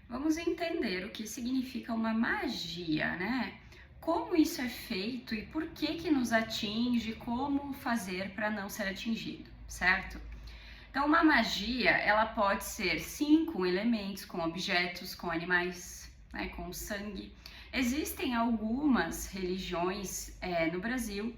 Vamos entender o que significa uma magia, né? Como isso é feito e por que que nos atinge, como fazer para não ser atingido, certo? Então, uma magia, ela pode ser sim com elementos, com objetos, com animais, né, com sangue. Existem algumas religiões no Brasil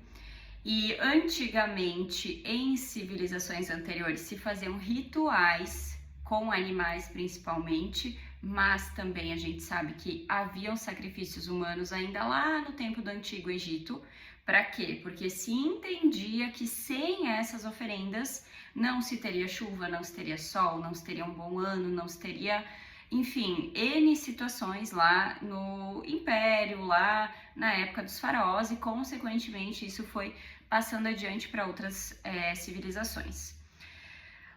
e antigamente, em civilizações anteriores, se faziam rituais com animais principalmente, mas também a gente sabe que haviam sacrifícios humanos ainda lá no tempo do Antigo Egito. Para quê? Porque se entendia que sem essas oferendas não se teria chuva, não se teria sol, não se teria um bom ano, não se teria, enfim, N situações lá no Império, lá na época dos faraós, e consequentemente isso foi passando adiante para outras civilizações.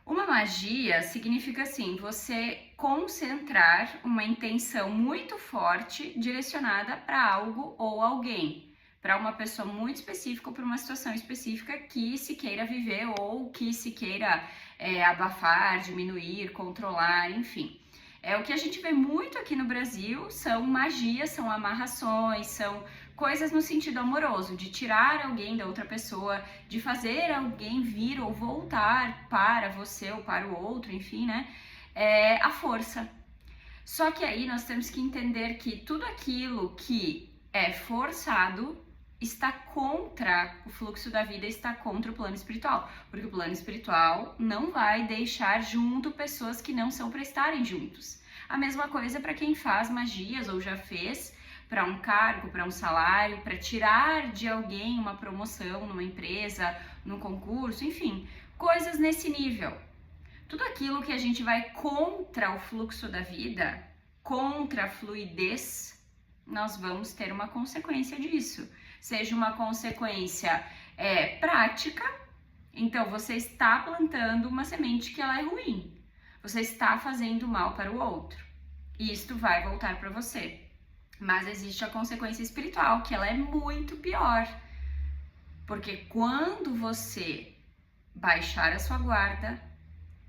Uma magia significa assim, você concentrar uma intenção muito forte direcionada para algo ou alguém, para uma pessoa muito específica ou para uma situação específica que se queira viver ou que se queira abafar, diminuir, controlar, enfim. O que a gente vê muito aqui no Brasil são magias, são amarrações, são coisas no sentido amoroso, de tirar alguém da outra pessoa, de fazer alguém vir ou voltar para você ou para o outro, enfim, né? A força. Só que aí nós temos que entender que tudo aquilo que é forçado está contra o fluxo da vida, está contra o plano espiritual, porque o plano espiritual não vai deixar junto pessoas que não são para estarem juntos. A mesma coisa para quem faz magias ou já fez para um cargo, para um salário, para tirar de alguém uma promoção numa empresa, num concurso, enfim, coisas nesse nível. Tudo aquilo que a gente vai contra o fluxo da vida, contra a fluidez, nós vamos ter uma consequência disso. Seja uma consequência prática, então você está plantando uma semente que ela é ruim. Você está fazendo mal para o outro. E isto vai voltar para você. Mas existe a consequência espiritual, que ela é muito pior. Porque quando você baixar a sua guarda,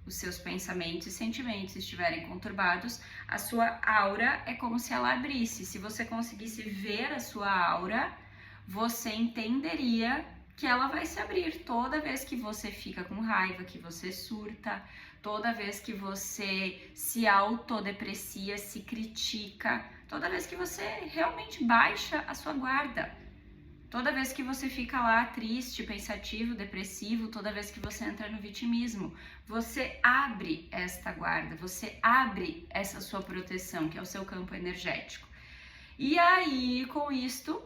os seus pensamentos e sentimentos estiverem conturbados, a sua aura é como se ela abrisse. Se você conseguisse ver a sua aura, você entenderia que ela vai se abrir toda vez que você fica com raiva, que você surta, toda vez que você se autodeprecia, se critica, toda vez que você realmente baixa a sua guarda. Toda vez que você fica lá triste, pensativo, depressivo, toda vez que você entra no vitimismo, você abre esta guarda, você abre essa sua proteção, que é o seu campo energético. E aí, com isto,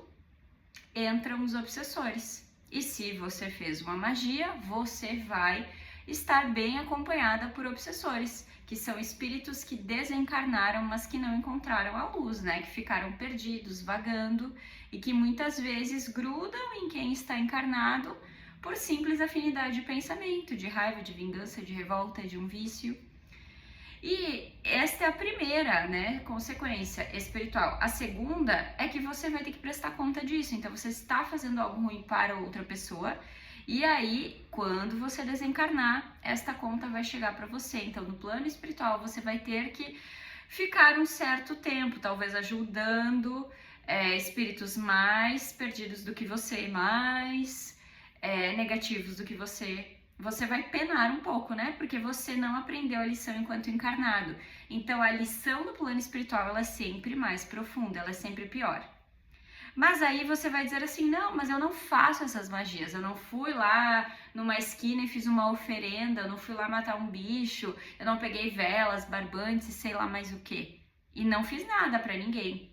entram os obsessores. E se você fez uma magia, você vai estar bem acompanhada por obsessores, que são espíritos que desencarnaram, mas que não encontraram a luz, né? Que ficaram perdidos, vagando e que muitas vezes grudam em quem está encarnado por simples afinidade de pensamento, de raiva, de vingança, de revolta, de um vício. E esta é a primeira, né, consequência espiritual. A segunda é que você vai ter que prestar conta disso. Então você está fazendo algo ruim para outra pessoa. E aí, quando você desencarnar, esta conta vai chegar para você. Então, no plano espiritual, você vai ter que ficar um certo tempo, talvez ajudando espíritos mais perdidos do que você, mais negativos do que você. Você vai penar um pouco, né? Porque você não aprendeu a lição enquanto encarnado. Então, a lição do plano espiritual, ela é sempre mais profunda, ela é sempre pior. Mas aí você vai dizer assim, não, mas eu não faço essas magias, eu não fui lá numa esquina e fiz uma oferenda, eu não fui lá matar um bicho, eu não peguei velas, barbantes e sei lá mais o que. E não fiz nada pra ninguém.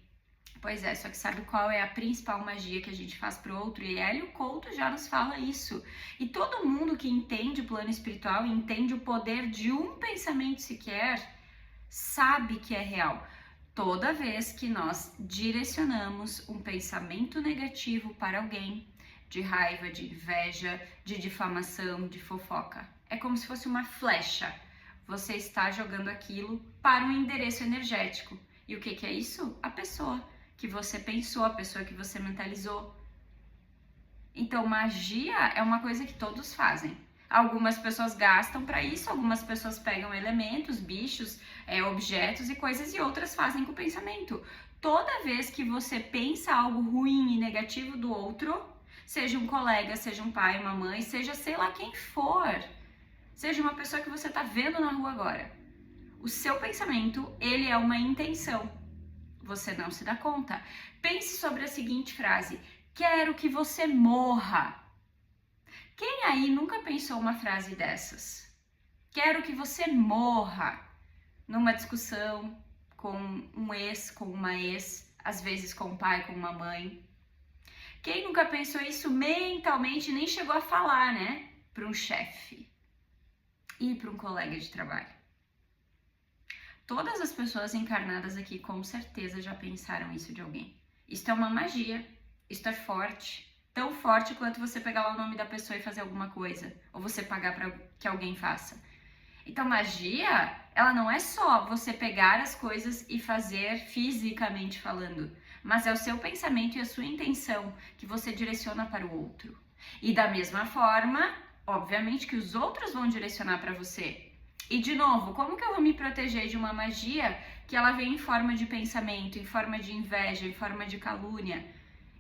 Pois é, só que sabe qual é a principal magia que a gente faz pro outro? E Hélio Couto já nos fala isso. E todo mundo que entende o plano espiritual, entende o poder de um pensamento sequer, sabe que é real. Toda vez que nós direcionamos um pensamento negativo para alguém, de raiva, de inveja, de difamação, de fofoca, é como se fosse uma flecha. Você está jogando aquilo para um endereço energético. E o que é isso? A pessoa que você pensou, a pessoa que você mentalizou. Então, magia é uma coisa que todos fazem. Algumas pessoas gastam para isso, algumas pessoas pegam elementos, bichos, objetos e coisas, e outras fazem com o pensamento. Toda vez que você pensa algo ruim e negativo do outro, seja um colega, seja um pai, uma mãe, seja sei lá quem for, seja uma pessoa que você está vendo na rua agora, o seu pensamento, ele é uma intenção. Você não se dá conta. Pense sobre a seguinte frase: quero que você morra. Quem aí nunca pensou uma frase dessas? Quero que você morra. Numa discussão com um ex, com uma ex, às vezes com um pai, com uma mãe. Quem nunca pensou isso mentalmente, nem chegou a falar, né? Para um chefe e para um colega de trabalho. Todas as pessoas encarnadas aqui com certeza já pensaram isso de alguém. Isto é uma magia, isto é forte. Tão forte quanto você pegar lá o nome da pessoa e fazer alguma coisa, ou você pagar para que alguém faça. Então, magia, ela não é só você pegar as coisas e fazer fisicamente falando, mas é o seu pensamento e a sua intenção que você direciona para o outro. E da mesma forma, obviamente que os outros vão direcionar para você. E de novo, como que eu vou me proteger de uma magia que ela vem em forma de pensamento, em forma de inveja, em forma de calúnia,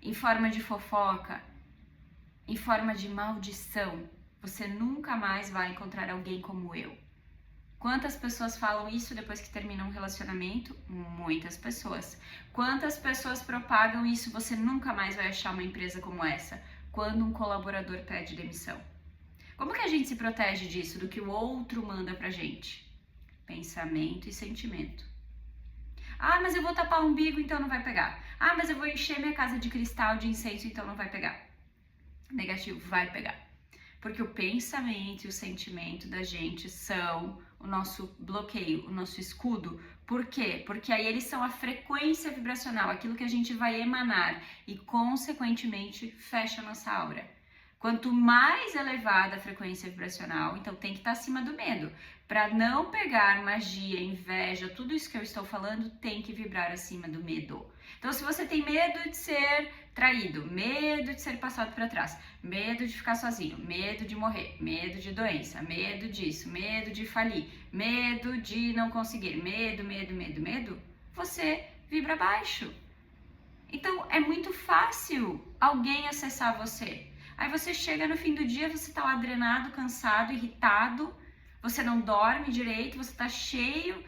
em forma de fofoca, em forma de maldição? Você nunca mais vai encontrar alguém como eu. Quantas pessoas falam isso depois que terminam um relacionamento? Muitas pessoas. Quantas pessoas propagam isso? Você nunca mais vai achar uma empresa como essa, quando um colaborador pede demissão. Como que a gente se protege disso, do que o outro manda pra gente? Pensamento e sentimento. Ah, mas eu vou tapar o umbigo, então não vai pegar. Ah, mas eu vou encher minha casa de cristal, de incenso, então não vai pegar. Negativo, vai pegar. Porque o pensamento e o sentimento da gente são o nosso bloqueio, o nosso escudo. Por quê? Porque aí eles são a frequência vibracional, aquilo que a gente vai emanar e, consequentemente, fecha a nossa aura. Quanto mais elevada a frequência vibracional, então tem que estar acima do medo. Para não pegar magia, inveja, tudo isso que eu estou falando, tem que vibrar acima do medo. Então, se você tem medo de ser traído, medo de ser passado para trás, medo de ficar sozinho, medo de morrer, medo de doença, medo disso, medo de falir, medo de não conseguir, medo, você vibra baixo. Então, é muito fácil alguém acessar você. Aí você chega no fim do dia, você tá lá drenado, cansado, irritado, você não dorme direito, você tá cheio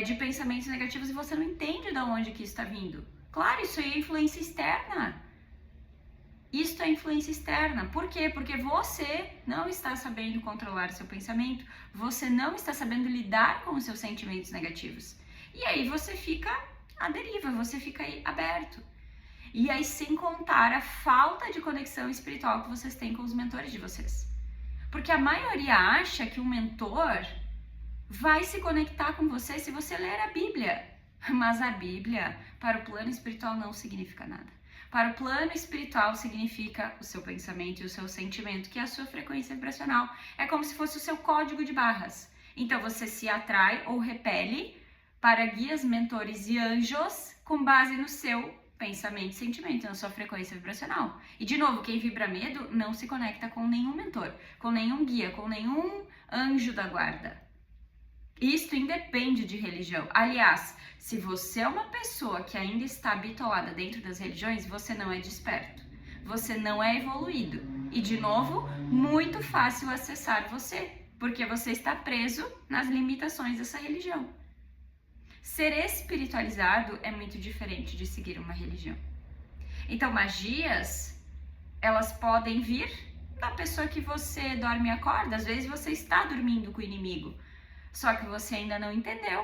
de pensamentos negativos e você não entende de onde que isso está vindo. Claro, isso aí é influência externa. Isto é influência externa. Por quê? Porque você não está sabendo controlar seu pensamento, você não está sabendo lidar com os seus sentimentos negativos. E aí você fica à deriva, você fica aí aberto. E aí, sem contar a falta de conexão espiritual que vocês têm com os mentores de vocês. Porque a maioria acha que um mentor vai se conectar com você se você ler a Bíblia. Mas a Bíblia, para o plano espiritual, não significa nada. Para o plano espiritual, significa o seu pensamento e o seu sentimento, que é a sua frequência vibracional. É como se fosse o seu código de barras. Então, você se atrai ou repele para guias, mentores e anjos com base no seu pensamento e sentimento, na sua frequência vibracional. E de novo, quem vibra medo não se conecta com nenhum mentor, com nenhum guia, com nenhum anjo da guarda. Isto independe de religião. Aliás, se você é uma pessoa que ainda está bitolada dentro das religiões, você não é desperto, você não é evoluído. E de novo, muito fácil acessar você, porque você está preso nas limitações dessa religião. Ser espiritualizado é muito diferente de seguir uma religião. Então, magias, elas podem vir da pessoa que você dorme e acorda. Às vezes você está dormindo com o inimigo, só que você ainda não entendeu.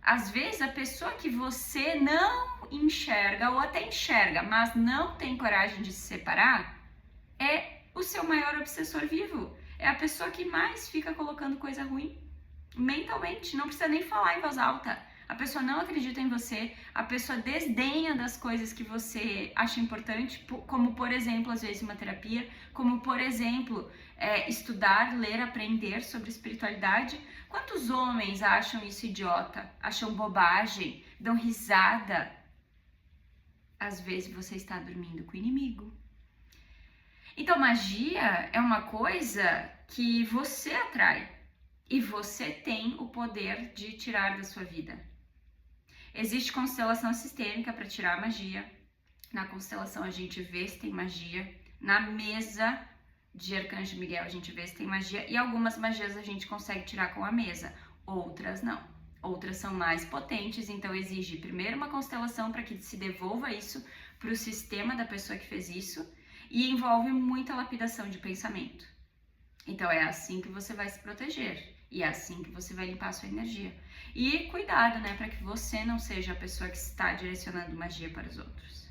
Às vezes a pessoa que você não enxerga, ou até enxerga, mas não tem coragem de se separar, é o seu maior obsessor vivo. É a pessoa que mais fica colocando coisa ruim mentalmente, não precisa nem falar em voz alta. A pessoa não acredita em você, a pessoa desdenha das coisas que você acha importante, como por exemplo, às vezes uma terapia, como por exemplo, estudar, ler, aprender sobre espiritualidade. Quantos homens acham isso idiota, acham bobagem, dão risada? Às vezes você está dormindo com o inimigo. Então, magia é uma coisa que você atrai e você tem o poder de tirar da sua vida. Existe constelação sistêmica para tirar magia. Na constelação a gente vê se tem magia. Na mesa de Arcanjo Miguel a gente vê se tem magia. E algumas magias a gente consegue tirar com a mesa, outras não. Outras são mais potentes, então exige primeiro uma constelação para que se devolva isso para o sistema da pessoa que fez isso. E envolve muita lapidação de pensamento. Então é assim que você vai se proteger. E é assim que você vai limpar a sua energia. E cuidado, né, para que você não seja a pessoa que está direcionando magia para os outros.